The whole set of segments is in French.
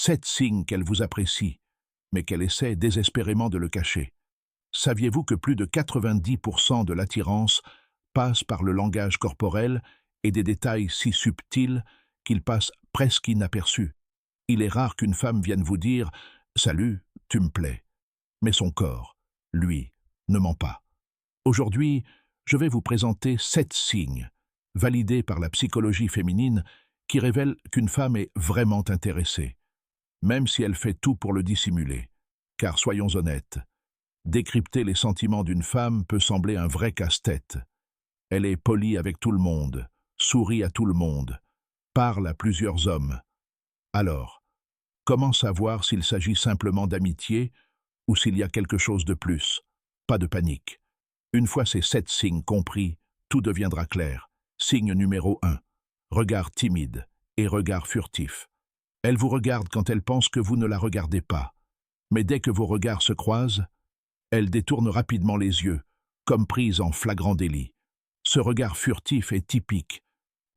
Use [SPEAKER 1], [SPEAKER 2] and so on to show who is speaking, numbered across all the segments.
[SPEAKER 1] 7 signes qu'elle vous apprécie, mais qu'elle essaie désespérément de le cacher. Saviez-vous que plus de 90% de l'attirance passe par le langage corporel et des détails si subtils qu'ils passent presque inaperçus? Il est rare qu'une femme vienne vous dire « Salut, tu me plais ». Mais son corps, lui, ne ment pas. Aujourd'hui, je vais vous présenter 7 signes, validés par la psychologie féminine, qui révèlent qu'une femme est vraiment intéressée, même si elle fait tout pour le dissimuler. Car soyons honnêtes, décrypter les sentiments d'une femme peut sembler un vrai casse-tête. Elle est polie avec tout le monde, sourit à tout le monde, parle à plusieurs hommes. Alors, comment savoir s'il s'agit simplement d'amitié ou s'il y a quelque chose de plus? Pas de panique. Une fois ces 7 signes compris, tout deviendra clair. Signe numéro 1. Regard timide et regard furtif. Elle vous regarde quand elle pense que vous ne la regardez pas. Mais dès que vos regards se croisent, elle détourne rapidement les yeux, comme prise en flagrant délit. Ce regard furtif est typique.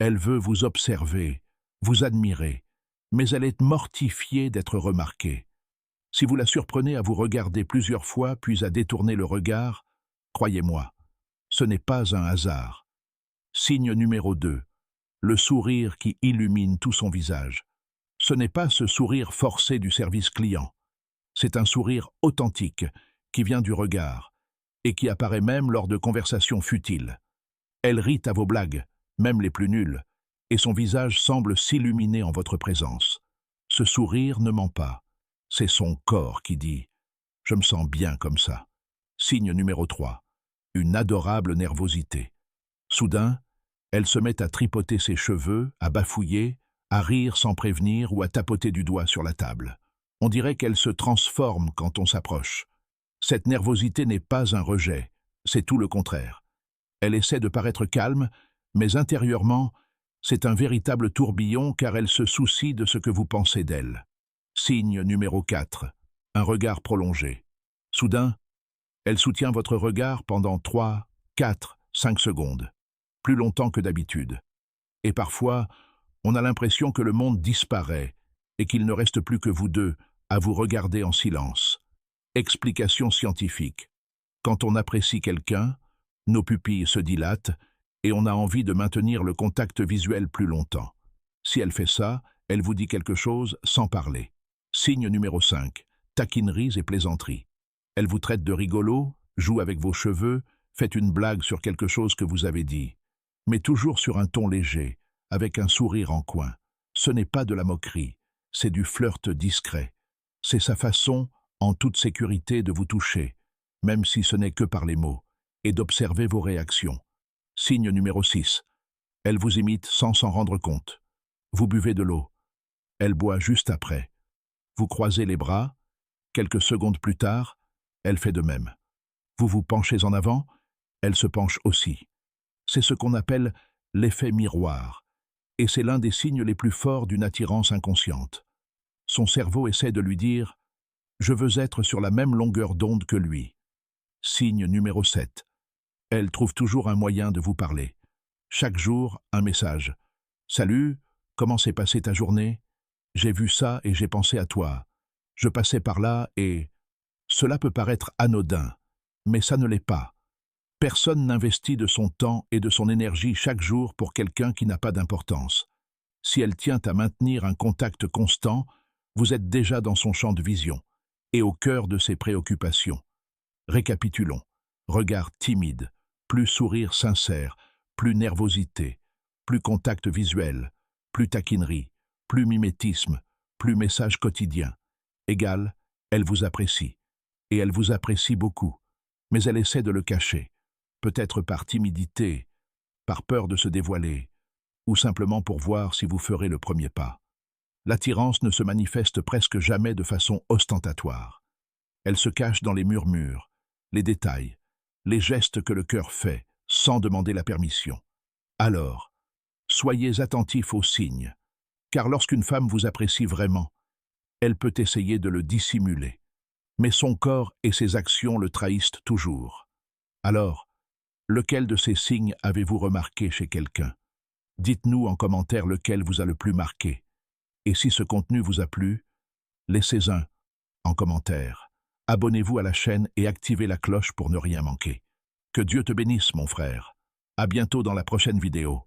[SPEAKER 1] Elle veut vous observer, vous admirer, mais elle est mortifiée d'être remarquée. Si vous la surprenez à vous regarder plusieurs fois puis à détourner le regard, croyez-moi, ce n'est pas un hasard. Signe numéro 2. Le sourire qui illumine tout son visage. Ce n'est pas ce sourire forcé du service client. C'est un sourire authentique qui vient du regard et qui apparaît même lors de conversations futiles. Elle rit à vos blagues, même les plus nulles, et son visage semble s'illuminer en votre présence. Ce sourire ne ment pas. C'est son corps qui dit « Je me sens bien comme ça ». Signe numéro 3. Une adorable nervosité. Soudain, elle se met à tripoter ses cheveux, à bafouiller, à rire sans prévenir ou à tapoter du doigt sur la table. On dirait qu'elle se transforme quand on s'approche. Cette nervosité n'est pas un rejet, c'est tout le contraire. Elle essaie de paraître calme, mais intérieurement, c'est un véritable tourbillon car elle se soucie de ce que vous pensez d'elle. Signe numéro 4. Un regard prolongé. Soudain, elle soutient votre regard pendant 3, 4, 5 secondes, plus longtemps que d'habitude. Et parfois, on a l'impression que le monde disparaît et qu'il ne reste plus que vous deux à vous regarder en silence. Explication scientifique. Quand on apprécie quelqu'un, nos pupilles se dilatent et on a envie de maintenir le contact visuel plus longtemps. Si elle fait ça, elle vous dit quelque chose sans parler. Signe numéro 5. Taquineries et plaisanteries. Elle vous traite de rigolo, joue avec vos cheveux, fait une blague sur quelque chose que vous avez dit, mais toujours sur un ton léger, avec un sourire en coin. Ce n'est pas de la moquerie, c'est du flirt discret. C'est sa façon, en toute sécurité, de vous toucher, même si ce n'est que par les mots, et d'observer vos réactions. Signe numéro 6. Elle vous imite sans s'en rendre compte. Vous buvez de l'eau. Elle boit juste après. Vous croisez les bras. Quelques secondes plus tard, elle fait de même. Vous vous penchez en avant. Elle se penche aussi. C'est ce qu'on appelle l'effet miroir, et c'est l'un des signes les plus forts d'une attirance inconsciente. Son cerveau essaie de lui dire « Je veux être sur la même longueur d'onde que lui ». Signe numéro 7. Elle trouve toujours un moyen de vous parler. Chaque jour, un message. « Salut, comment s'est passée ta journée? J'ai vu ça et j'ai pensé à toi. Je passais par là et… » Cela peut paraître anodin, mais ça ne l'est pas. Personne n'investit de son temps et de son énergie chaque jour pour quelqu'un qui n'a pas d'importance. Si elle tient à maintenir un contact constant, vous êtes déjà dans son champ de vision et au cœur de ses préoccupations. Récapitulons. Regard timide, plus sourire sincère, plus nervosité, plus contact visuel, plus taquinerie, plus mimétisme, plus message quotidien. Égale, elle vous apprécie. Et elle vous apprécie beaucoup. Mais elle essaie de le cacher. Peut-être par timidité, par peur de se dévoiler, ou simplement pour voir si vous ferez le premier pas. L'attirance ne se manifeste presque jamais de façon ostentatoire. Elle se cache dans les murmures, les détails, les gestes que le cœur fait, sans demander la permission. Alors, soyez attentifs aux signes, car lorsqu'une femme vous apprécie vraiment, elle peut essayer de le dissimuler. Mais son corps et ses actions le trahissent toujours. Alors, lequel de ces signes avez-vous remarqué chez quelqu'un? Dites-nous en commentaire lequel vous a le plus marqué. Et si ce contenu vous a plu, Laissez un en commentaire. Abonnez-vous à la chaîne et activez la cloche pour ne rien manquer. Que Dieu te bénisse, mon frère. À bientôt dans la prochaine vidéo.